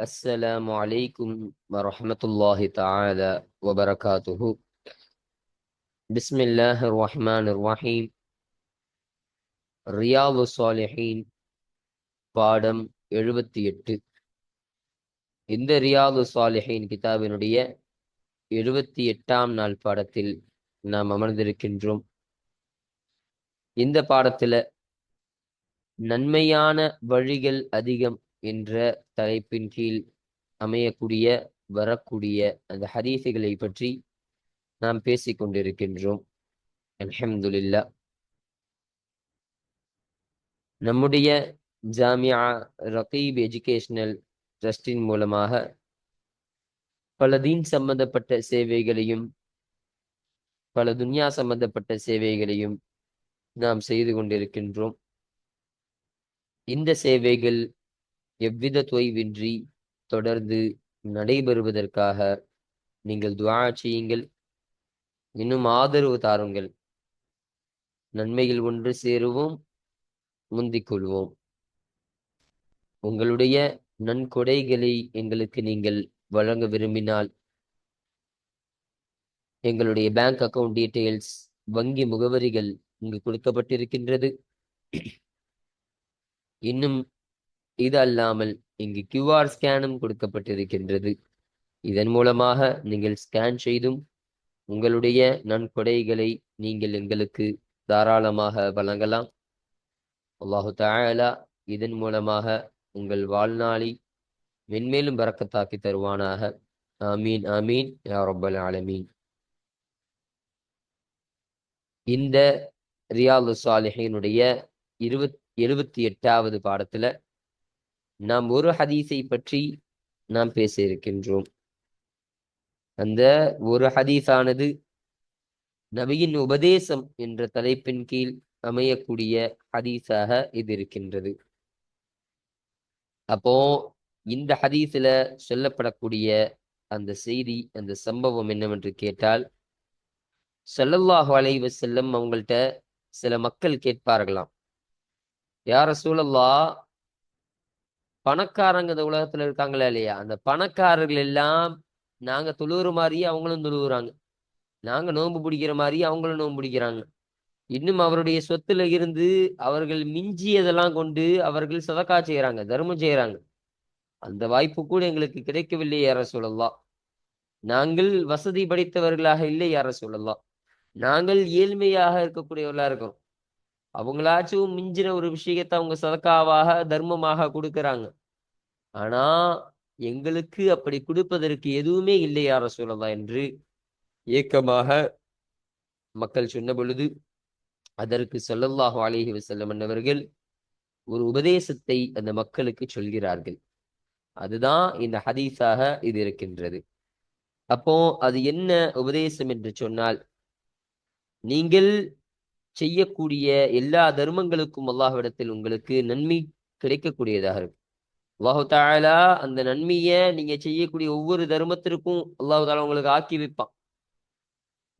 السلام عليكم ورحمة الله تعالى وبركاته. بسم الله الرحمن الرحيم. ரியாது சாலிஹீன் பாடம் 78. இந்த ரியாது சாலிஹீன் கிதாபினுடைய 78ஆம் நாள் பாடத்தில் நாம் அமர்ந்திருக்கின்றோம். இந்த பாடத்துல நன்மையான வழிகள் அதிகம் என்ற தலைப்பின் கீழ் அமையக்கூடிய வரக்கூடிய அந்த ஹதீஸுகளை பற்றி நாம் பேசிக் கொண்டிருக்கின்றோம். அல்ஹம்துலில்லாஹ். நம்முடைய ஜாமியா ரகீப் எஜுகேஷனல் ட்ரஸ்டின் மூலமாக பல தீன் சம்பந்தப்பட்ட சேவைகளையும் பல துன்யா சம்பந்தப்பட்ட சேவைகளையும் நாம் செய்து கொண்டிருக்கின்றோம். இந்த சேவைகள் எவ்வித தொய்வின்றி தொடர்ந்து நடைபெறுவதற்காக நீங்கள் துஆ செய்யுங்கள், இன்னும் ஆதரவு தாருங்கள். நன்மைகள் ஒன்று சேருவோம், முந்திக் கொள்வோம். உங்களுடைய நன்கொடைகளை எங்களுக்கு நீங்கள் வழங்க விரும்பினால் எங்களுடைய பேங்க் அக்கவுண்ட் டீட்டெயில்ஸ், வங்கி முகவரிகள் இங்கு கொடுக்கப்பட்டிருக்கின்றது. இன்னும் இது அல்லாமல் இங்கு QR ஸ்கேனும் கொடுக்கப்பட்டிருக்கின்றது. இதன் மூலமாக நீங்கள் ஸ்கேன் செய்தும் உங்களுடைய நன்கொடைகளை நீங்கள் எங்களுக்கு தாராளமாக வழங்கலாம். அல்லாஹு தஆலா இதன் மூலமாக உங்கள் வாழ்நாளை மென்மேலும் பரக்கத்தாக்கி தருவானாக. ஆமீன் ஆமீன் யா ரப்பல் ஆலமீன். இந்த ரியாது சாலிஹீனுடைய 78வது பாடத்துல நாம் ஒரு ஹதீஸை பற்றி நாம் பேச இருக்கின்றோம். அந்த ஒரு ஹதீஸானது நபியின் உபதேசம் என்ற தலைப்பின் கீழ் அமையக்கூடிய ஹதீஸாக இது இருக்கின்றது. அப்போ இந்த ஹதீஸ்ல சொல்லப்படக்கூடிய அந்த செய்தி, அந்த சம்பவம் என்னவென்று கேட்டால், ஸல்லல்லாஹு அலைஹி வஸல்லம் அவங்கள்ட்ட சில மக்கள் கேட்பார்களாம், யா ரசூலல்லாஹ், பணக்காரங்க இந்த உலகத்துல இருக்காங்களா இல்லையா, அந்த பணக்காரர்கள் எல்லாம் நாங்க தொழுகிற மாதிரியே அவங்களும் தொழுகிறாங்க, நாங்க நோன்பு பிடிக்கிற மாதிரியே அவங்களும் நோன்பு பிடிக்கிறாங்க, இன்னும் அவருடைய சொத்துல இருந்து அவர்கள் மிஞ்சியதெல்லாம் கொண்டு அவர்கள் சதக்கா செய்யறாங்க, தர்மம் செய்யறாங்க. அந்த வாய்ப்பு கூட எங்களுக்கு கிடைக்கவில்லை யா ரசூலல்லாஹ். நாங்கள் வசதி படைத்தவர்களாக இல்லை யா ரசூலல்லாஹ். நாங்கள் ஏழ்மையாக இருக்கக்கூடியவர்களா இருக்கிறோம். அவங்களாச்சும் மிஞ்சின ஒரு விஷயத்தை அவங்க சதக்காவாக தர்மமாக கொடுக்கறாங்க. ஆனா எங்களுக்கு அப்படி கொடுப்பதற்கு எதுவுமே இல்லை யா ரசூலல்லாஹ் என்று ஏக்கமாக மக்கள் சொன்ன பொழுது, அதற்கு ஸல்லல்லாஹு அலைஹி வஸல்லம் அவர்கள் ஒரு உபதேசத்தை அந்த மக்களுக்கு சொல்கிறார்கள். அதுதான் இந்த ஹதீஸாக இது இருக்கின்றது. அப்போ அது என்ன உபதேசம் என்று சொன்னால், நீங்கள் செய்யக்கூடிய எல்லா தர்மங்களுக்கும் அல்லாஹ்விடத்தில் உங்களுக்கு நன்மை கிடைக்கக்கூடியதாக இருக்கும். அல்லாஹு தஆலா அந்த நன்மையை நீங்க செய்யக்கூடிய ஒவ்வொரு தர்மத்திற்கும் அல்லாஹு தஆலா உங்களுக்கு ஆக்கி வைப்பான்.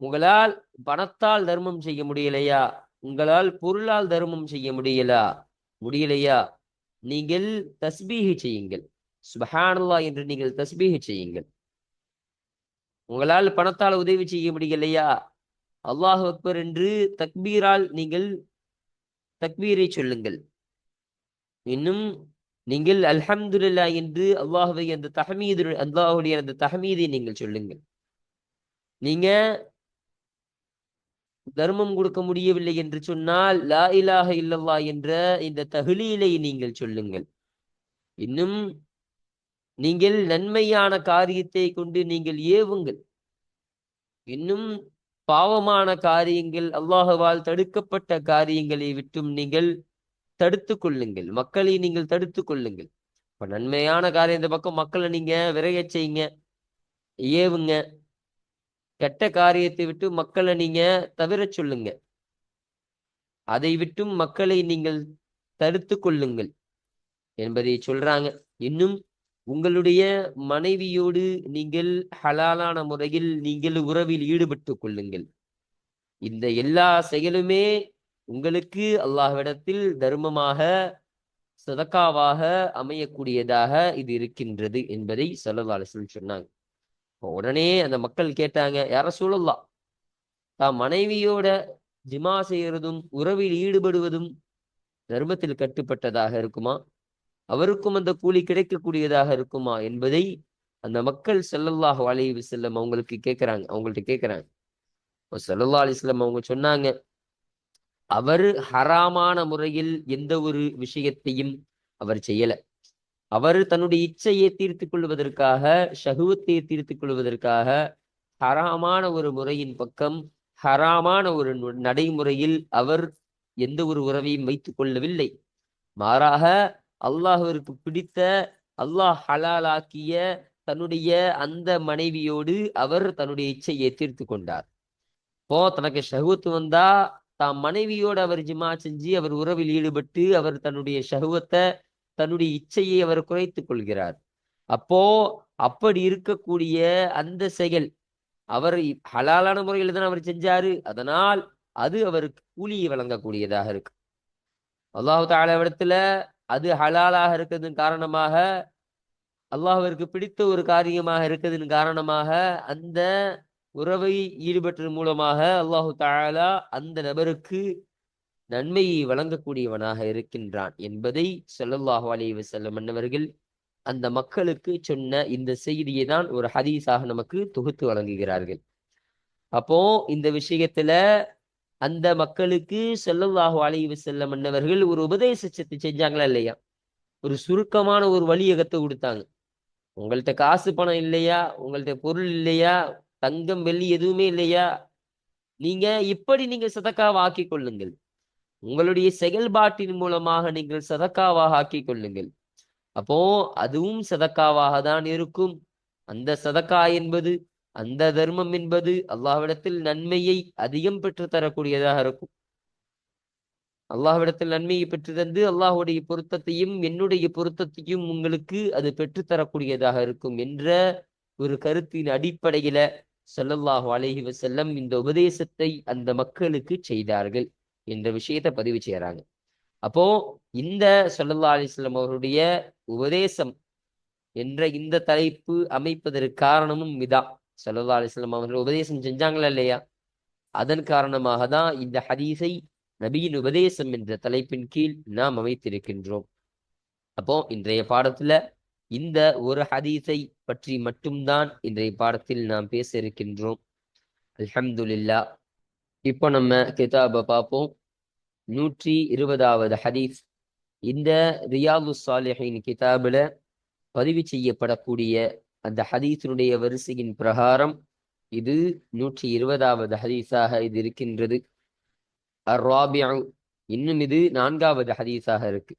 உங்களால் பணத்தால் தர்மம் செய்ய முடியலையா, உங்களால் பொருளால் தர்மம் செய்ய முடியலையா, நீங்கள் தஸ்பீஹ் செய்யுங்கள், சுப்ஹானல்லாஹ் என்று நீங்கள் தஸ்பீஹ் செய்யுங்கள். உங்களால் பணத்தால் உதவி செய்ய முடியலையா, அல்லாஹ் அக்பர் என்று தக்பீரால் நீங்கள் தக்பீரை சொல்லுங்கள். இன்னும் நீங்கள் அல்ஹம்துலில்லாஹ் என்று அல்லாஹுடைய அந்த தஹ்மீதை நீங்கள் சொல்லுங்கள். நீங்க தர்மம் கொடுக்க முடியவில்லை என்று சொன்னால் லா இலாஹ இல்லல்லாஹ் என்ற இந்த தஹ்லீலை நீங்கள் சொல்லுங்கள். இன்னும் நீங்கள் நன்மையான காரியத்தை கொண்டு நீங்கள் ஏவுங்கள். இன்னும் பாவமான காரியங்கள், அல்லாஹ்வால் தடுக்கப்பட்ட காரியங்களை விட்டும் நீங்கள் தடுத்து கொள்ளுங்கள், மக்களை நீங்கள் தடுத்து கொள்ளுங்கள். இப்ப நன்மையான காரியம் இந்த பக்கம் மக்களை நீங்க விரைய செய்யுங்க, ஏவுங்க. கெட்ட காரியத்தை விட்டு மக்களை நீங்க தவிர சொல்லுங்க, அதை விட்டும் மக்களை நீங்கள் தடுத்து கொள்ளுங்கள் என்பதை சொல்றாங்க. இன்னும் உங்களுடைய மனைவியோடு நீங்கள் ஹலாலான முறையில் நீங்கள் உறவில் ஈடுபட்டு கொள்ளுங்கள். இந்த எல்லா செயலுமே உங்களுக்கு அல்லாஹ்விடத்தில் தர்மமாக சதக்காவாக அமையக்கூடியதாக இது இருக்கின்றது என்பதை ஸல்லல்லாஹு அலைஹி வஸல்லம் சொன்னாங்க. உடனே அந்த மக்கள் கேட்டாங்க, யா ரசூலல்லாஹ், தாம் மனைவியோட ஜிமா செய்யறதும் உறவில் ஈடுபடுவதும் தர்மத்தில் கட்டுப்பட்டதாக இருக்குமா? அவருக்கும் அந்த கூலி கிடைக்கக்கூடியதாக இருக்குமா என்பதை அந்த மக்கள் ஸல்லல்லாஹு அலைஹி வஸல்லம் அவங்கள்ட்ட கேட்கிறாங்க. ஸல்லல்லாஹு அலைஹி வஸல்லம் அவங்க சொன்னாங்க, அவரு ஹராமான முறையில் எந்த ஒரு விஷயத்தையும் அவர் செய்யல. அவரு தன்னுடைய இச்சையை தீர்த்துக் கொள்வதற்காக, ஷஹுவத்தை தீர்த்துக் கொள்வதற்காக ஹராமான ஒரு முறையின் பக்கம், ஹராமான ஒரு நடைமுறையில் அவர் எந்த ஒரு உறவையும் வைத்துக் கொள்ளவில்லை. மாறாக அல்லாஹ்விற்கு பிடித்த, அல்லாஹ் ஹலாலாக்கிய தன்னுடைய அந்த மனைவியோடு அவர் தன்னுடைய இச்சையை தீர்த்து கொண்டார். இப்போ தனக்கு ஷஹுவத் வந்தா தாம் மனைவியோடு அவர் ஜிமா செஞ்சு அவர் உறவில் ஈடுபட்டு அவர் தன்னுடைய ஷஹுவத்தை, தன்னுடைய இச்சையை அவர் குறைத்துக் கொள்கிறார். அப்போ அப்படி இருக்கக்கூடிய அந்த செயல் அவர் ஹலாலான முறையில் தான் அவர் செஞ்சாரு. அதனால் அது அவருக்கு கூலியை வழங்கக்கூடியதாக இருக்கு. அல்லாஹு தஆலா இடத்துல அது ஹலாலாக இருக்கிறதன் காரணமாக, அல்லாஹ்விற்கு பிடித்த ஒரு காரியமாக இருக்கிறதன் காரணமாக, அந்த உறவை ஈடுபட்டதன் மூலமாக அல்லாஹு தஆலா அந்த நபருக்கு நன்மையை வழங்கக்கூடியவனாக இருக்கின்றான் என்பதை ஸல்லல்லாஹு அலைஹி வஸல்லம் அன்னவர்கள் அந்த மக்களுக்கு சொன்ன இந்த செய்தியை தான் ஒரு ஹதீஸாக நமக்கு தொகுத்து வழங்குகிறார்கள். அப்போ இந்த விஷயத்துல அந்த மக்களுக்கு ஸல்லல்லாஹு அலைஹி வஸல்லம் அன்னவர்கள் ஒரு உபதேசத்தை செஞ்சாங்களா இல்லையா? ஒரு சுருக்கமான ஒரு வழியகத்தை கொடுத்தாங்க. உங்கள்ட்ட காசு பணம் இல்லையா? உங்கள்ட்ட பொருள் இல்லையா? தங்கம் வெள்ளி எதுவுமே இல்லையா? நீங்க இப்படி நீங்க சதக்காவை ஆக்கிக் கொள்ளுங்கள். உங்களுடைய செயல்பாட்டின் மூலமாக நீங்கள் சதக்காவாக ஆக்கிக் கொள்ளுங்கள். அப்போ அதுவும் சதக்காவாக தான் இருக்கும். அந்த சதக்கா என்பது, அந்த தர்மம் என்பது அல்லாஹ்விடத்தில் நன்மையை அதிகம் பெற்று தரக்கூடியதாக இருக்கும். அல்லாஹ்விடத்தில் நன்மையை பெற்று தந்து அல்லாஹ்வுடைய பொருத்தத்தையும் என்னுடைய பொருத்தத்தையும் உங்களுக்கு அது பெற்றுத்தரக்கூடியதாக இருக்கும் என்ற ஒரு கருத்தின் அடிப்படையில ஸல்லல்லாஹு அலைஹி வஸல்லம் இந்த உபதேசத்தை அந்த மக்களுக்கு செய்தார்கள் என்ற விஷயத்தை பதிவு செய்யறாங்க. அப்போ இந்த ஸல்லல்லாஹு அலைஹி வஸல்லம் அவருடைய உபதேசம் என்ற இந்த தலைப்பு அமைப்பதற்கு காரணமும் இதான். ஸல்லல்லாஹு அலைஹி வஸல்லம் அவர்கள் உபதேசம் செஞ்சாங்களா இல்லையா? அதன் காரணமாக தான் இந்த ஹதீஸை நபியின் உபதேசம் என்ற தலைப்பின் கீழ் நாம் அமைத்திருக்கின்றோம். அப்போ இன்றைய பாடத்துல இந்த ஒரு ஹதீஸை பற்றி மட்டும்தான் இன்றைய பாடத்தில் நாம் பேச இருக்கின்றோம். அல்ஹம்துலில்லாஹ். இப்போ நம்ம கிதாபை பார்ப்போம். 120வது ஹதீஸ். இந்த ரியாது ஸாலிஹீன் கிதாபுல பதிவு செய்யப்படக்கூடிய அந்த ஹதீஸினுடைய வரிசையின் பிரகாரம் இது 120வது ஹதீஸாக இது இருக்கின்றது. அர்-ராபிஉ, இன்னும் இது 4வது ஹதீஸாக இருக்கு.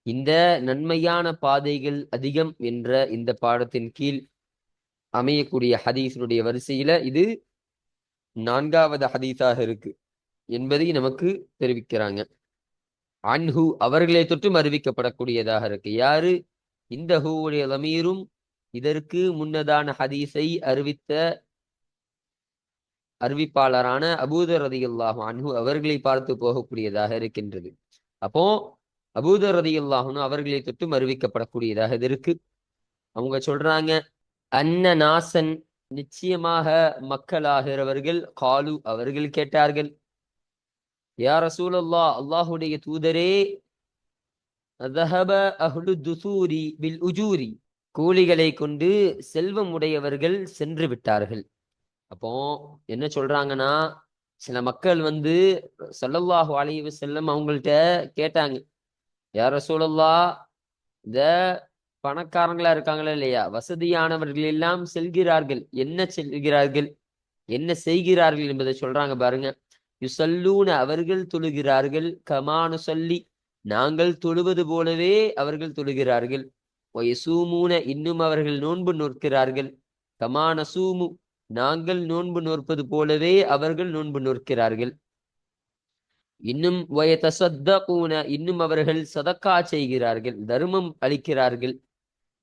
இந்த நன்மையான பாதைகள் அதிகம் என்ற இந்த பாடத்தின் கீழ் அமையக்கூடிய ஹதீஸினுடைய வரிசையில இது 4வது ஹதீஸாக இருக்கு என்பதை நமக்கு தெரிவிக்கிறாங்க. அன்ஹு, அவர்களை தொற்றும் அறிவிக்கப்படக்கூடியதாக இருக்கு. யாரு? இந்த ஹூவுடைய லமீரும் இதற்கு முன்னதான ஹதீஸை அறிவிப்பாளரான அபூதர் ரலியல்லாஹு அன்ஹு அவர்களை பார்த்து போகக்கூடியதாக இருக்கின்றது. அப்போ அபூதர் ரலியல்லாஹு அன்ஹு அவர்களை தொற்றும் அறிவிக்கப்படக்கூடியதாக இது இருக்கு. அவங்க சொல்றாங்க, அன்ன நாசன், நிச்சயமாக மக்களாகிறவர்கள், காலு அவர்கள் கேட்டார்கள், யா ரசூலல்லாஹ், அல்லாஹுடைய தூதரே, ذهب أهل الدثور بالأجور, கூலிகளை கொண்டு செல்வம் உடையவர்கள் சென்று விட்டார்கள். அப்போ என்ன சொல்றாங்கன்னா, சில மக்கள் வந்து ஸல்லல்லாஹு அலைஹி வஸல்லம் அவங்கள்ட்ட கேட்டாங்க, யா ரசூலல்லாஹ், இந்த பணக்காரங்களா இருக்காங்களா இல்லையா, வசதியானவர்கள் எல்லாம் செல்கிறார்கள், என்ன செல்கிறார்கள், என்ன செய்கிறார்கள் என்பதை சொல்றாங்க பாருங்க. யுசல்லூன, அவர்கள் தொழுகிறார்கள், கமானு சொல்லி, நாங்கள் தொழுவது போலவே அவர்கள் தொழுகிறார்கள், வயசூமூன, இன்னும் அவர்கள் நோன்பு நோக்கிறார்கள், கமான சூமு, நாங்கள் நோன்பு நோற்பது போலவே அவர்கள் நோன்பு நோக்கிறார்கள், இன்னும் வயதஸத்தகூன, இன்னும் அவர்கள் சதக்கா செய்கிறார்கள், தர்மம் அளிக்கிறார்கள்,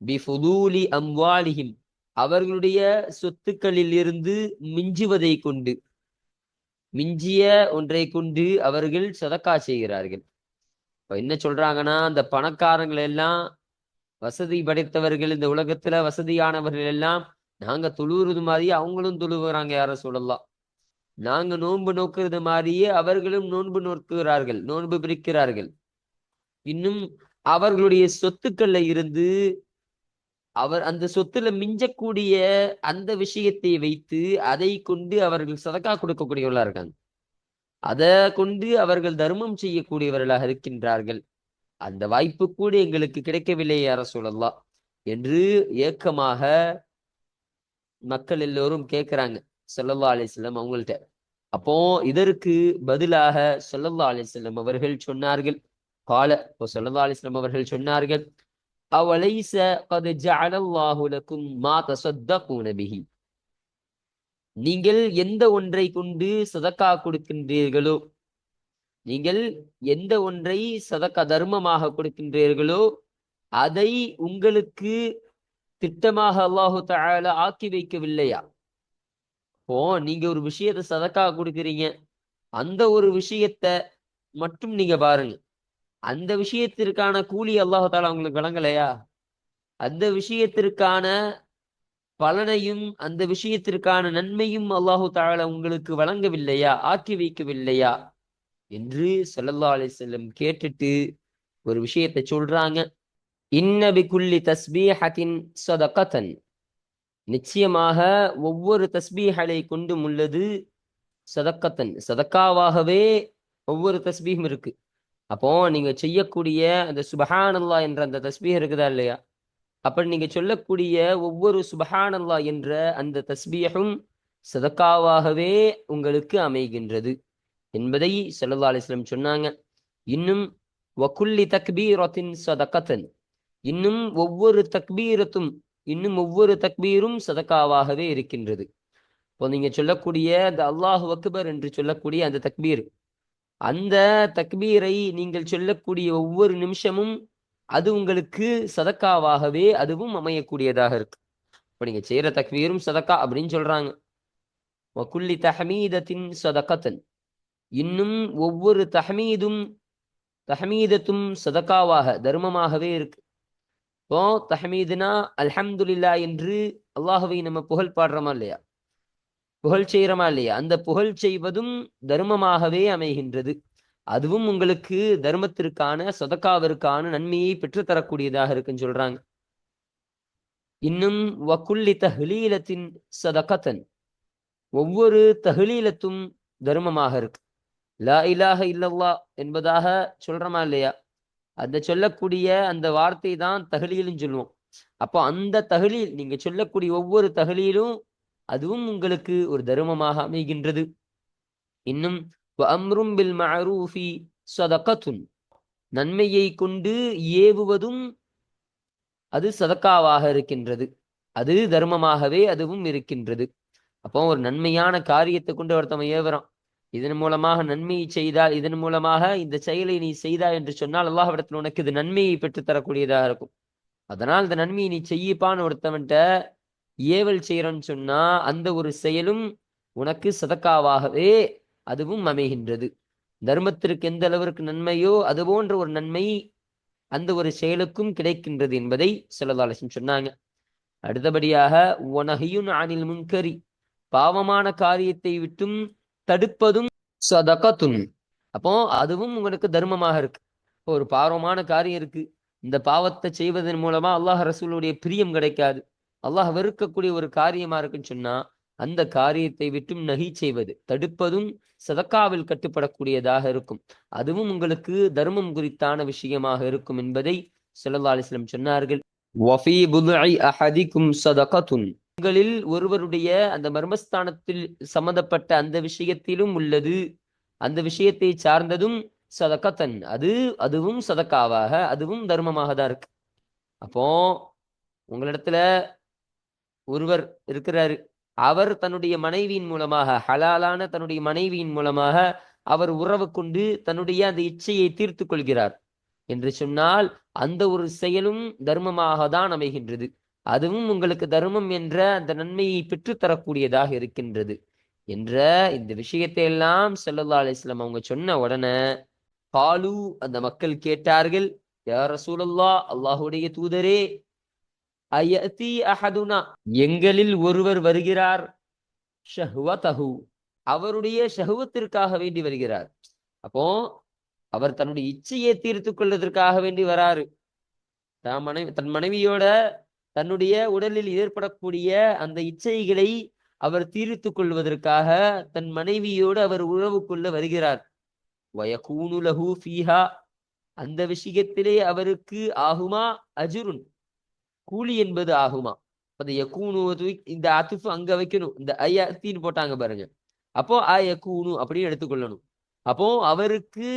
பிஃபுதூலி அம்வாலிஹிம், அவர்களுடைய சொத்துக்களில் இருந்து மிஞ்சுவதை கொண்டு, மிஞ்சிய ஒன்றை கொண்டு அவர்கள் சதக்கா செய்கிறார்கள். இப்ப என்ன சொல்றாங்கன்னா, அந்த பணக்காரங்கள் எல்லாம் வசதி படைத்தவர்கள், இந்த உலகத்துல வசதியானவர்கள் எல்லாம் நாங்க தொழுவுறது மாதிரியே அவங்களும் தொழுவுறாங்க யார சொல்லலாம். நாங்க நோன்பு நோக்குறது மாதிரியே அவர்களும் நோன்பு நோக்குகிறார்கள், நோன்பு பிரிக்கிறார்கள். இன்னும் அவர்களுடைய சொத்துக்கள்ல இருந்து அவர் அந்த சொத்துல மிஞ்சக்கூடிய அந்த விஷயத்தை வைத்து அதை கொண்டு அவர்கள் சதக்கா கொடுக்கக்கூடியவர்களா இருக்காங்க. அதை கொண்டு அவர்கள் தர்மம் செய்யக்கூடியவர்களாக இருக்கின்றார்கள். அந்த வாய்ப்பு கூட எங்களுக்கு கிடைக்கவில்லை யார சொல்லலாம் என்று ஏக்கமாக மக்கள் எல்லோரும் கேட்கிறாங்க ஸல்லல்லாஹு அலைஹி வஸல்லம் அவங்கள்ட்ட. அப்போ இதற்கு பதிலாக ஸல்லல்லாஹு அலைஹி வஸல்லம் அவர்கள் சொன்னார்கள், இப்போ ஸல்லல்லாஹு அலைஹி வஸல்லம் அவர்கள் சொன்னார்கள், அவலைஸ கத் ஜஅலல்லாஹு லக்கும் மா தஸத்தகூன பிஹி. நீங்கள் எந்த ஒன்றை கொண்டு சதக்கா கொடுக்கின்றீர்களோ, நீங்கள் எந்த ஒன்றை சதக்கா தர்மமாக கொடுக்கின்றீர்களோ அதை உங்களுக்கு திட்டமாக அல்லாஹு தஆலா ஆக்கி வைக்கவில்லையா? இப்போ நீங்க ஒரு விஷயத்தை சதக்கா கொடுக்குறீங்க, அந்த ஒரு விஷயத்த மட்டும் நீங்க பாருங்க. அந்த விஷயத்திற்கான கூலி அல்லாஹு தஆலா உங்களுக்கு வழங்கலையா? அந்த விஷயத்திற்கான பலனையும் அந்த விஷயத்திற்கான நன்மையும் அல்லாஹு தஆலா உங்களுக்கு வழங்கவில்லையா, ஆக்கி வைக்கவில்லையா என்று ஸல்லல்லாஹு அலைஹி வஸல்லம் கேட்டுட்டு ஒரு விஷயத்தை சொல்றாங்க. இன்ன பிகுல்லி தஸ்பீஹத்தின் ஸதகத்தன். நிச்சயமாக ஒவ்வொரு தஸ்பீஹலை கொண்டும் உள்ளது சதக்கத்தன், சதக்காவாகவே ஒவ்வொரு தஸ்பீஹும் இருக்கு. அப்போ நீங்க செய்யக்கூடிய அந்த சுபஹானல்லாஹ் என்ற அந்த தஸ்பீஹ் இருக்குதா இல்லையா? அப்படி நீங்க சொல்லக்கூடிய ஒவ்வொரு சுபஹானல்லாஹ் என்ற அந்த தஸ்பீஹும் சதக்காவாகவே உங்களுக்கு அமைகின்றது என்பதை ஸல்லல்லாஹு அலைஹி வஸல்லம் சொன்னாங்க. இன்னும் வகுல்லி தக்பீரத்தின் சதகத்தன். இன்னும் ஒவ்வொரு தக்பீரத்தும், இன்னும் ஒவ்வொரு தக்பீரும் சதக்காவாகவே இருக்கின்றது. இப்போ நீங்க சொல்லக்கூடிய அந்த அல்லாஹு அக்பர் என்று சொல்லக்கூடிய அந்த தக்பீர், அந்த தக்பீரை நீங்கள் சொல்லக்கூடிய ஒவ்வொரு நிமிஷமும் அது உங்களுக்கு சதக்காவாகவே அதுவும் அமையக்கூடியதாக இருக்கு. இப்போ நீங்க செய்யற தக்பீரும் சதக்கா அப்படின்னு சொல்றாங்க. வகுல்லி தஹமீதத்தின் சதகத்தன். இன்னும் ஒவ்வொரு தஹமீதத்தும் சதக்காவாக தர்மமாகவே இருக்கு. இப்போ தஹமீதுனா அல்ஹம்துலில்லாஹ் என்று அல்லாஹுவை நம்ம புகழ் பாடுறோமா இல்லையா, புகழ் செய்யறோமா இல்லையா, அந்த புகழ் செய்வதும் தர்மமாகவே அமைகின்றது. அதுவும் உங்களுக்கு தர்மத்திற்கான சதக்காவிற்கான நன்மையை பெற்றுத்தரக்கூடியதாக இருக்குன்னு சொல்றாங்க. இன்னும் வகுல்லி தஹ்லீலத்தின் சதகத்தன். ஒவ்வொரு தஹ்லீலத்தும் தர்மமாக இருக்கு. லா இலாஹ இல்லல்லாஹ் என்பதாக சொல்றோமா இல்லையா, அந்த சொல்லக்கூடிய அந்த வார்த்தை தான் தஹ்லீல்னு சொல்லுவோம். அப்போ அந்த தஹ்லீல், நீங்க சொல்லக்கூடிய ஒவ்வொரு தஹ்லீலும் அதுவும் உங்களுக்கு ஒரு தர்மமாக அமைகின்றது. இன்னும் வஅம்ரும் பில் மஅரூஃபி ஸதகத்துன். நன்மையை கொண்டு ஏவுவதும் அது சதக்காவாக இருக்கின்றது, அது தர்மமாகவே அதுவும் இருக்கின்றது. அப்போ ஒரு நன்மையான காரியத்தை கொண்டு ஒருத்தவன் ஏவுறான், இதன் மூலமாக நன்மையை செய்தால், இதன் மூலமாக இந்த செயலை நீ செய்தாய் என்று சொன்னால் அல்லாஹ்விடத்தில் உனக்கு இது நன்மையை பெற்றுத் தரக்கூடியதாக இருக்கும். அதனால் இந்த நன்மையை நீ செய்யப்பான்னு ஒருத்தவன்ட்ட ஏவல் செய்யறன்னு சொன்னா அந்த ஒரு செயலும் உனக்கு சதக்காவாகவே அதுவும் அமைகின்றது. தர்மத்திற்கு எந்த அளவிற்கு நன்மையோ அது போன்ற ஒரு நன்மை அந்த ஒரு செயலுக்கும் கிடைக்கின்றது என்பதை ஸல்லல்லாஹு அலைஹி வஸல்லம் சொன்னாங்க. அடுத்தபடியாக வனஹியுன் அனில் முன்கரி. பாவமான காரியத்தை விட்டும் தடுப்பதும் சதகத்துன். அப்போ அதுவும் உங்களுக்கு தர்மமாக இருக்கு. இப்போ ஒரு பாவமான காரியம் இருக்கு, இந்த பாவத்தை செய்வதன் மூலமா அல்லாஹ் ரசூலுடைய பிரியம் கிடைக்காது, அல்லாஹ் வெறுக்கக்கூடிய ஒரு காரியமா இருக்குன்னு சொன்னா அந்த காரியத்தை விட்டும் நகி செய்வது, தடுப்பதும் சதக்காவில் கட்டுப்படக்கூடியதாக இருக்கும். அதுவும் உங்களுக்கு தர்மம் குறித்தான விஷயமாக இருக்கும் என்பதை ஸல்லல்லாஹு அலைஹி வஸல்லம் சொன்னார்கள். வஃபீ புதுஇ அஹதிக்கும் சதகத்துன். உங்களில் ஒருவருடைய அந்த மர்மஸ்தானத்தில் சம்பந்தப்பட்ட அந்த விஷயத்திலும் உள்ளது, அந்த விஷயத்தை சார்ந்ததும் சதகத்தன், அதுவும் சதக்காவாக அதுவும் தர்மமாக தான் இருக்கு. அப்போ உங்களிடத்துல ஒருவர் இருக்கிறாரு, அவர் தன்னுடைய மனைவியின் மூலமாக, ஹலாலான தன்னுடைய மனைவியின் மூலமாக அவர் உறவு கொண்டு தன்னுடைய அந்த இச்சையை தீர்த்து கொள்கிறார் என்று சொன்னால் அந்த ஒரு செயலும் தர்மமாக தான் அமைகின்றது. அதுவும் உங்களுக்கு தர்மம் என்ற அந்த நன்மையை பெற்றுத்தரக்கூடியதாக இருக்கின்றது என்ற இந்த விஷயத்தை எல்லாம் ஸல்லல்லாஹு அலைஹி வஸல்லம் அவங்க சொன்ன உடனே காலு, அந்த மக்கள் கேட்டார்கள், யா ரசூலல்லாஹ், அல்லாஹுடைய தூதரே, அயதி அஹதுனா, எங்களில் ஒருவர் வருகிறார், ஷஹ்வதஹு, அவருடைய ஷஹ்வத்திற்காக வேண்டி வருகிறார். அப்போ அவர் தன்னுடைய இச்சையை தீர்த்து கொள்வதற்காக வேண்டி வராரு. தன் மனைவியோட தன்னுடைய உடலில் ஏற்படக்கூடிய அந்த இச்சைகளை அவர் தீர்த்துக் கொள்வதற்காக தன் மனைவியோடு அவர் உறவு கொள்ள வருகிறார். வயகூனு லஹு ஃபீஹா, அந்த விஷயத்திலே அவருக்கு ஆகுமா அஜ்ருன், கூலி என்பது ஆகுமா. அந்த யகூனு, இந்த அத்துஃபு அங்க வைக்கணும், இந்த ஐயத்தின்னு போட்டாங்க பாருங்க, அப்போ யகூனு அப்படின்னு எடுத்துக்கொள்ளணும். அப்போ அவருக்கு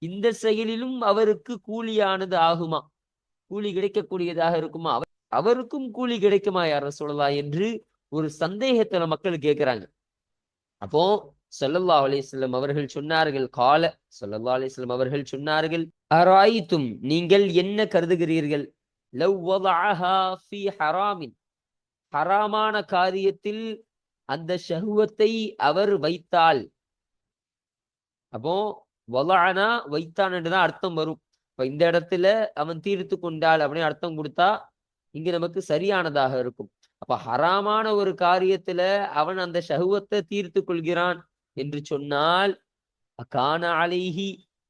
இந்த செயலிலும் அவருக்கு கூலியானது ஆகுமா, கூலி கிடைக்கக்கூடியதாக இருக்குமா, அவருக்கும் கூலி கிடைக்குமா யார் ரசூலுல்லாஹ் என்று ஒரு சந்தேகத்துல மக்கள் கேட்கிறாங்க. அப்போ ஸல்லல்லாஹு அலைஹி வஸல்லம் அவர்கள் சொன்னார்கள், கால, ஸல்லல்லாஹு அலைஹி வஸல்லம் அவர்கள் சொன்னார்கள், அராயித்தும், நீங்கள் என்ன கருதுகிறீர்கள், லவ் வதஅஹா ஃபீ ஹராமின், ஹராமான காரியத்தில் அந்த ஷஹ்வத்தை அவர் வைத்தால். அப்போ வதஅனா வைத்தான் என்றுதான் அர்த்தம் வரும். இப்ப இந்த இடத்துல அவன் தீர்த்து கொண்டாள் அப்படின்னு அர்த்தம் கொடுத்தா இங்க நமக்கு சரியானதாக இருக்கும். அப்ப ஹராமான ஒரு காரியத்துல அவன் அந்த ஷஹ்வத்தை தீர்த்து கொள்கிறான் என்று சொன்னால், கான அலைஹி,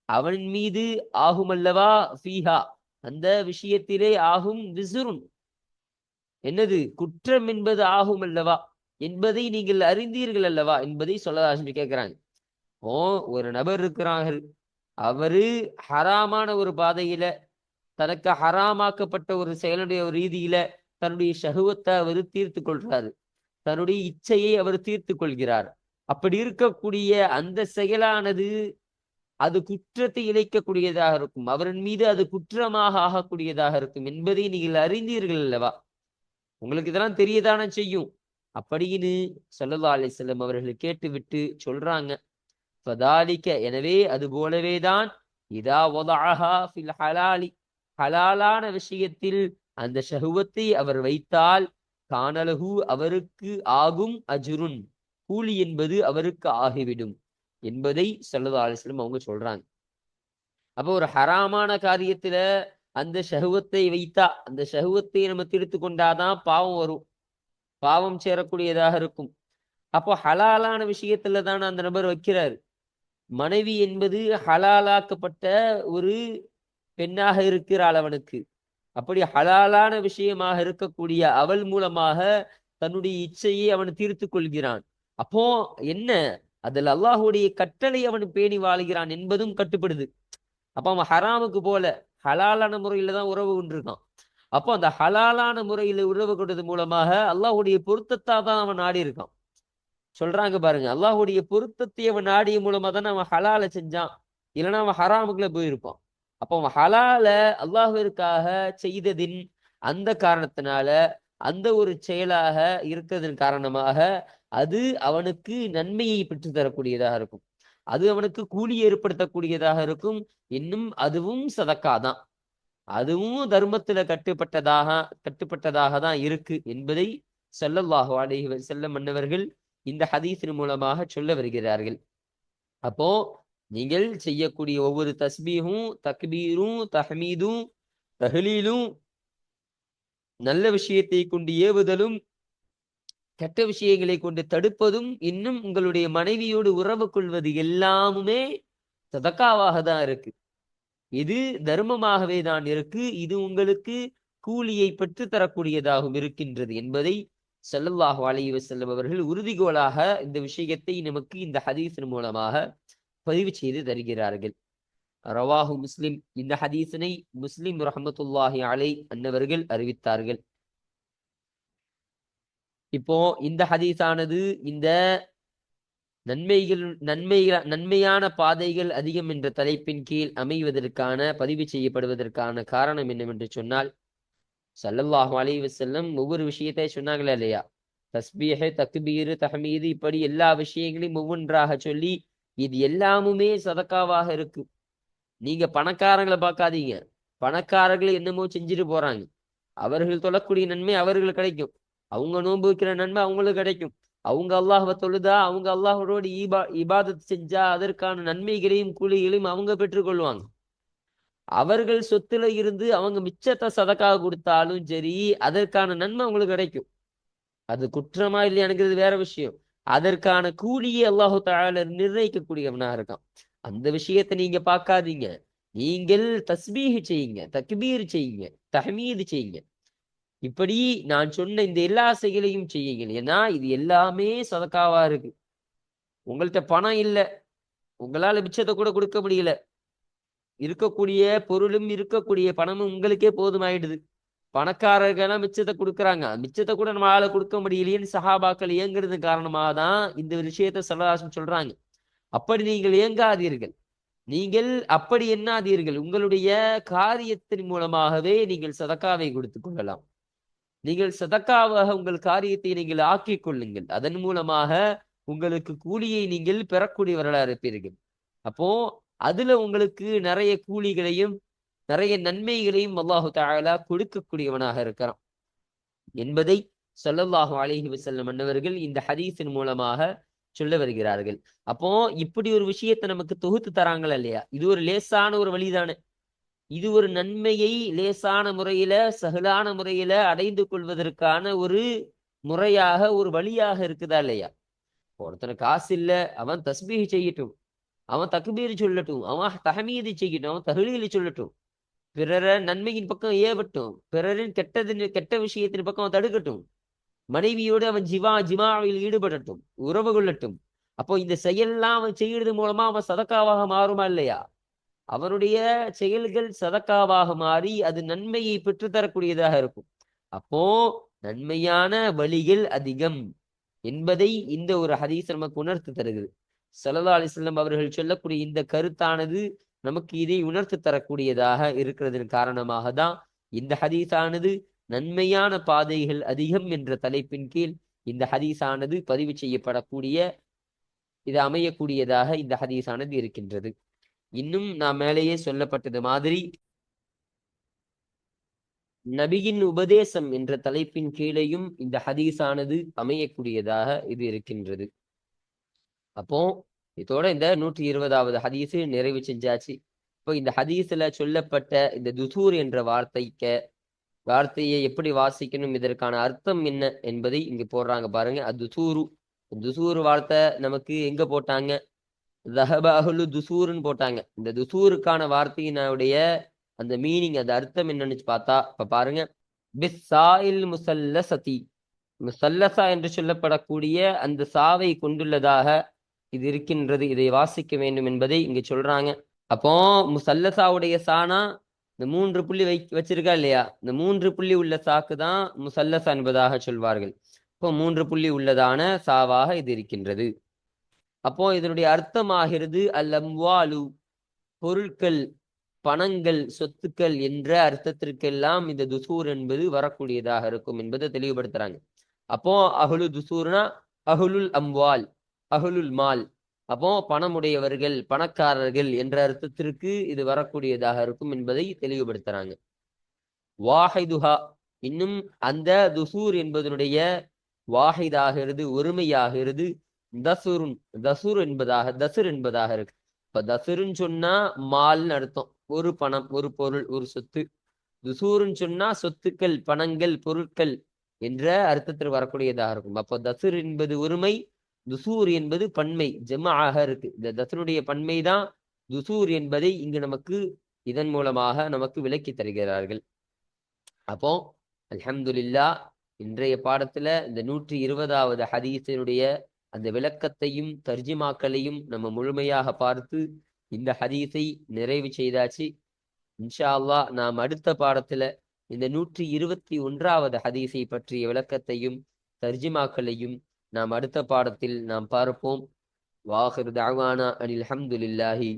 அவன் மீது ஆகும் அல்லவா, ஃபீஹா, அந்த விஷயத்திலே ஆகும், விசுருன், என்னது, குற்றம் என்பது ஆகும் அல்லவா என்பதை நீங்கள் அறிந்தீர்கள் அல்லவா என்பதை சொல்ல கேட்கிறாங்க. ஓ, ஒரு நபர் இருக்கிறார்கள், அவரு ஹராமான ஒரு பாதையில, தனக்கு ஹராமாக்கப்பட்ட ஒரு செயலுடைய ஒரு ரீதியில தன்னுடைய ஷஹுவத்தை அவர் தீர்த்து கொள்றாரு, தன்னுடைய இச்சையை அவர் தீர்த்து கொள்கிறார். அப்படி இருக்கக்கூடிய அந்த செயலானது அது குற்றத்தை இழைக்கக்கூடியதாக இருக்கும், அவரின் மீது அது குற்றமாக ஆகக்கூடியதாக இருக்கும் என்பதை நீங்கள் அறிந்தீர்கள் அல்லவா, உங்களுக்கு இதெல்லாம் தெரியதானே செய்யும் அப்படின்னு ஸல்லல்லாஹு அலைஹி வஸல்லம் அவர்கள் கேட்டுவிட்டு சொல்றாங்க, ஃபதாலிக, எனவே அது போலவேதான், இதா வதஅஹா ஃபில் ஹலாலி, ஹலாலான விஷயத்தில் அந்த ஷஹுவத்தை அவர் வைத்தால், கானலஹு, அவருக்கு ஆகும், அஜ்ருன், கூலி என்பது அவருக்கு ஆகிவிடும் என்பதை ஸல்லல்லாஹு அலைஹி வஸல்லம் அவங்க சொல்றாங்க. அப்போ ஒரு ஹராமான காரியத்துல அந்த ஷஹுவத்தை வைத்தா, அந்த ஷஹுவத்தை நம்ம தீர்த்து கொண்டாதான் பாவம் வரும், பாவம் சேரக்கூடியதாக இருக்கும். அப்போ ஹலாலான விஷயத்துல தானே அந்த நபர் வைக்கிறாரு. மனைவி என்பது ஹலாலாக்கப்பட்ட ஒரு பெண்ணாக இருக்கிறாள் அவனுக்கு. அப்படி ஹலாலான விஷயமாக இருக்கக்கூடிய அவள் மூலமாக தன்னுடைய இச்சையை அவன் தீர்த்து கொள்கிறான். அப்போ என்ன, அதில் அல்லாஹுடைய கட்டளை அவன் பேணி வாழ்கிறான் என்பதும் கட்டுப்படுது. அப்போ அவன் ஹராமுக்கு போல ஹலாலான முறையில தான் உறவு கொண்டிருக்கான். அப்போ அந்த ஹலாலான முறையில உறவு கொண்டது மூலமாக அல்லாஹுடைய பொருத்தத்தா தான் அவன் நாடி இருக்கான். சொல்றாங்க பாருங்க, அல்லாஹுடைய பொருத்தத்தை அவன் நாடிய மூலமா தானே அவன் ஹலால செஞ்சான், இல்லைன்னா அவன் ஹராமுக்குள்ள போயிருப்பான். அப்போ அவன் ஹலால அல்லாஹுவிற்காக செய்ததின் அந்த காரணத்தினால, அந்த ஒரு செயலாக இருக்கிறதன் காரணமாக அது அவனுக்கு நன்மையை பெற்று தரக்கூடியதாக இருக்கும், அது அவனுக்கு கூலி ஏற்படுத்தக்கூடியதாக இருக்கும். இன்னும் அதுவும் சதக்கா தான், அதுவும் தர்மத்துல கட்டுப்பட்டதாக தான் இருக்கு என்பதை ஸல்லல்லாஹு அலைஹி வஸல்லம் மன்னவர்கள் இந்த ஹதீஸின் மூலமாக சொல்ல வருகிறார்கள். அப்போ நீங்கள் செய்யக்கூடிய ஒவ்வொரு தஸ்பீஹும், தக்பீரும், தஹ்மீதும், தஹ்லீலும், நல்ல விஷயத்தை கொண்டு ஏவுதலும், கெட்ட விஷயங்களை கொண்டு தடுப்பதும், இன்னும் உங்களுடைய மனைவியோடு உறவு கொள்வது எல்லாமுமே சதக்காவாக தான் இருக்கு, இது தர்மமாகவே தான் இருக்கு, இது உங்களுக்கு கூலியை பெற்று தரக்கூடியதாகவும் இருக்கின்றது என்பதை ஸல்லல்லாஹு அலைஹி வஸல்லம் அவர்கள் உறுதிகோலாக இந்த விஷயத்தை நமக்கு இந்த ஹதீஸின் மூலமாக பதிவு செய்து தருகிறார்கள். ரவாஹு முஸ்லிம், இந்த ஹதீஸினை முஸ்லிம் ரஹ்மத்துல்லாஹி அலை அன்னவர்கள் அறிவித்தார்கள். இப்போ இந்த ஹதீஸானது இந்த நன்மையான பாதைகள் அதிகம் என்ற தலைப்பின் கீழ் அமைவதற்கான, பதிவு செய்யப்படுவதற்கான காரணம் என்னவென்று சொன்னால், ஸல்லல்லாஹு அலைஹி வஸல்லம் ஒவ்வொரு விஷயத்தை சொன்னாங்களா இல்லையா, தஸ்பீஹ், தக்பீர், தஹ்மீது, இப்படி எல்லா விஷயங்களையும் ஒவ்வொன்றாக சொல்லி இது எல்லாமுமே சதக்காவாக இருக்கு. நீங்க பணக்காரங்களை பார்க்காதீங்க, பணக்காரர்களை என்னமோ செஞ்சுட்டு போறாங்க, அவர்கள் தொழக்கூடிய நன்மை அவர்களுக்கு கிடைக்கும், அவங்க நோன்பு வைக்கிற நன்மை அவங்களுக்கு கிடைக்கும், அவங்க அல்லாஹ்வை தொழுதா, அவங்க அல்லாஹ்வோடு இபாதத் செஞ்சா அதற்கான நன்மைகளையும் கூலிகளையும் அவங்க பெற்றுக்கொள்வாங்க. அவர்கள் சொத்துல இருந்து அவங்க மிச்சத்தை சதக்கா கொடுத்தாலும் சரி, அதற்கான நன்மை அவங்களுக்கு கிடைக்கும். அது குற்றமா இல்லையானுங்கிறது வேற விஷயம். அதற்கான கூலியை அல்லாஹு தஆலா நிர்ணயிக்கக்கூடியவனா இருக்கான். அந்த விஷயத்தை நீங்க பார்க்காதீங்க. நீங்கள் தஸ்பீஹ் செய்யுங்க, தக்பீர் செய்யுங்க, தஹ்மீது செய்யுங்க. இப்படி நான் சொன்ன இந்த எல்லா செயலையும் செய்யுங்கள். ஏன்னா இது எல்லாமே சதக்காவா இருக்கு. உங்கள்ட்ட பணம் இல்ல, உங்களால மிச்சத்தை கூட கொடுக்க முடியல. இருக்கக்கூடிய பொருளும் இருக்கக்கூடிய பணமும் உங்களுக்கே போதுமாயிடுது. பணக்காரர்கள்லாம் மிச்சத்தை கொடுக்குறாங்க. மிச்சத்தை கூட நம்மளால கொடுக்க முடியலையேன்னு சஹாபாக்கள் இயங்குறது காரணமாக தான் இந்த விஷயத்தை ஸல்லல்லாஹு சொல்றாங்க. அப்படி நீங்கள் இயங்காதீர்கள். நீங்கள் அப்படி எண்ணாதீர்கள். உங்களுடைய காரியத்தின் மூலமாகவே நீங்கள் சதக்காவை கொடுத்துக் கொள்ளலாம். நீங்கள் சதக்காவாக உங்கள் காரியத்தை நீங்கள் ஆக்கிக் கொள்ளுங்கள். அதன் மூலமாக உங்களுக்கு கூலியை நீங்கள் பெறக்கூடியவர்களா இருப்பீர்கள். அப்போ அதுல உங்களுக்கு நிறைய கூலிகளையும் நிறைய நன்மைகளையும் அல்லாஹு தஆலா கொடுக்கக்கூடியவனாக இருக்கிறான் என்பதை ஸல்லல்லாஹு அலைஹி வஸல்லம் அன்னவர்கள் இந்த ஹதீஸின் மூலமாக சொல்ல வருகிறார்கள். அப்போ இப்படி ஒரு விஷயத்தை நமக்கு தொகுத்து தராங்களா இல்லையா? இது ஒரு லேசான ஒரு வழிதானே. இது ஒரு நன்மையை லேசான முறையில சகலான முறையில அடைந்து கொள்வதற்கான ஒரு முறையாக ஒரு வழியாக இருக்குதா இல்லையா? ஒருத்தனுக்கு காசு இல்ல, அவன் தஸ்பீஹ் செய்யட்டும், அவன் தக்பீர் சொல்லட்டும், அவன் தஹமீது செய்யட்டும், அவன் தஹ்லீல் சொல்லட்டும், பிறரை நன்மையின் பக்கம் ஏவட்டும், பிறரின் கெட்ட விஷயத்தின் பக்கம் அவன் தடுக்கட்டும், மனைவியோடு அவன் ஜிமாவில் ஈடுபடட்டும், உறவு கொள்ளட்டும். அப்போ இந்த செயல்லாம் அவன் செய்யறது மூலமா அவன் சதக்காவாக மாறுமா இல்லையா? அவனுடைய செயல்கள் சதக்காவாக மாறி அது நன்மையை பெற்றுத்தரக்கூடியதாக இருக்கும். அப்போ நன்மையான வழிகள் அதிகம் என்பதை இந்த ஒரு ஹதீஸ் நமக்கு உணர்த்து தருகிறது. ஸல்லல்லாஹு அலைஹி வஸல்லம் அவர்கள் சொல்லக்கூடிய இந்த கருத்தானது நமக்கு இதை உணர்த்து தரக்கூடியதாக இருக்கிறதன் காரணமாக தான் இந்த ஹதீஸானது நன்மையான பாதைகள் அதிகம் என்ற தலைப்பின் கீழ் இந்த ஹதீஸானது பதிவு செய்யப்படக்கூடிய இது அமையக்கூடியதாக இந்த ஹதீஸானது இருக்கின்றது. இன்னும் நான் மேலேயே சொல்லப்பட்டது மாதிரி நபியின் உபதேசம் என்ற தலைப்பின் கீழேயும் இந்த ஹதீஸானது அமையக்கூடியதாக இது இருக்கின்றது. அப்போ இதோட இந்த 120வது ஹதீஸு நிறைவு செஞ்சாச்சு. இப்போ இந்த ஹதீஸ்ல சொல்லப்பட்ட இந்த துசூர் என்ற வார்த்தையை எப்படி வாசிக்கணும், இதற்கான அர்த்தம் என்ன என்பதை இங்கு போடுறாங்க பாருங்க. துசூரு வார்த்தை நமக்கு எங்க போட்டாங்க? ذهب أهل துசூர்னு போட்டாங்க. இந்த துசூருக்கான வார்த்தையினுடைய அந்த மீனிங், அந்த அர்த்தம் என்னன்னு பார்த்தா இப்ப பாருங்க, பிஸ்ஸாயில் முசல்லசதி, முசல்லசா என்று சொல்லப்படக்கூடிய அந்த சாவை கொண்டுள்ளதாக இது இருக்கின்றது, இதை வாசிக்க வேண்டும் என்பதை இங்க சொல்றாங்க. அப்போ முசல்லசாவுடைய சானா இந்த 3 புள்ளி வச்சிருக்கா இல்லையா? இந்த 3 புள்ளி உள்ள சாக்கு தான் முசல்லசா என்பதாக சொல்வார்கள். இப்போ 3 புள்ளி உள்ளதான சாவாக இது இருக்கின்றது. அப்போ இதனுடைய அர்த்தம் ஆகிறது அல்-அம்வாலு, பொருட்கள், பணங்கள், சொத்துக்கள் என்ற அர்த்தத்திற்கெல்லாம் இந்த துசூர் என்பது வரக்கூடியதாக இருக்கும் என்பதை தெளிவுபடுத்துறாங்க. அப்போ அஹ்லு துசூர்னா அஹ்லுல் அம்வால், அஹ்லுல் மால், அப்போ பணமுடையவர்கள், பணக்காரர்கள் என்ற அர்த்தத்திற்கு இது வரக்கூடியதாக இருக்கும் என்பதை தெளிவுபடுத்துறாங்க. வாஹிதுஹா, இன்னும் அந்த துசூர் என்பதனுடைய வாஹிதாகிறது, ஒருமையாகிறது தசுர் என்பதாக இருக்கு. இப்ப தசுருன்னு சொன்னா மால்னு அர்த்தம், ஒரு பணம், ஒரு பொருள், ஒரு சொத்து. துசூருன்னு சொன்னா சொத்துக்கள், பணங்கள், பொருட்கள் என்ற அர்த்தத்தில் வரக்கூடியதாக இருக்கும். அப்போ தசுர் என்பது ஒருமை, துசூர் என்பது பன்மை, ஜமாஆக இருக்கு. இந்த தசுருடைய பன்மை தான் துசூர் என்பதை இங்கு நமக்கு இதன் மூலமாக நமக்கு விளக்கி தருகிறார்கள். அப்போ அல்ஹம்துலில்லாஹ் இன்றைய பாடத்துல இந்த 120வது ஹதீஸினுடைய அந்த விளக்கத்தையும் தர்ஜிமாக்களையும் நம்ம முழுமையாக பார்த்து இந்த ஹதீஸை நிறைவு செய்தாச்சு. இன்ஷா அல்லாஹ் நாம் அடுத்த பாடத்துல இந்த 121வது ஹதீஸை பற்றிய விளக்கத்தையும் தர்ஜிமாக்களையும் நாம் அடுத்த பாடத்தில் நாம் பார்ப்போம். வாஹிரு தஅவானா அனில் ஹம்துலில்லாஹி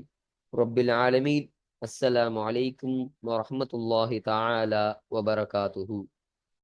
ரப்பில் ஆலமீன். அஸ்ஸலாமு அலைக்கும் வரஹ்மத்துல்லாஹி தஆலா வபரகாத்துஹு.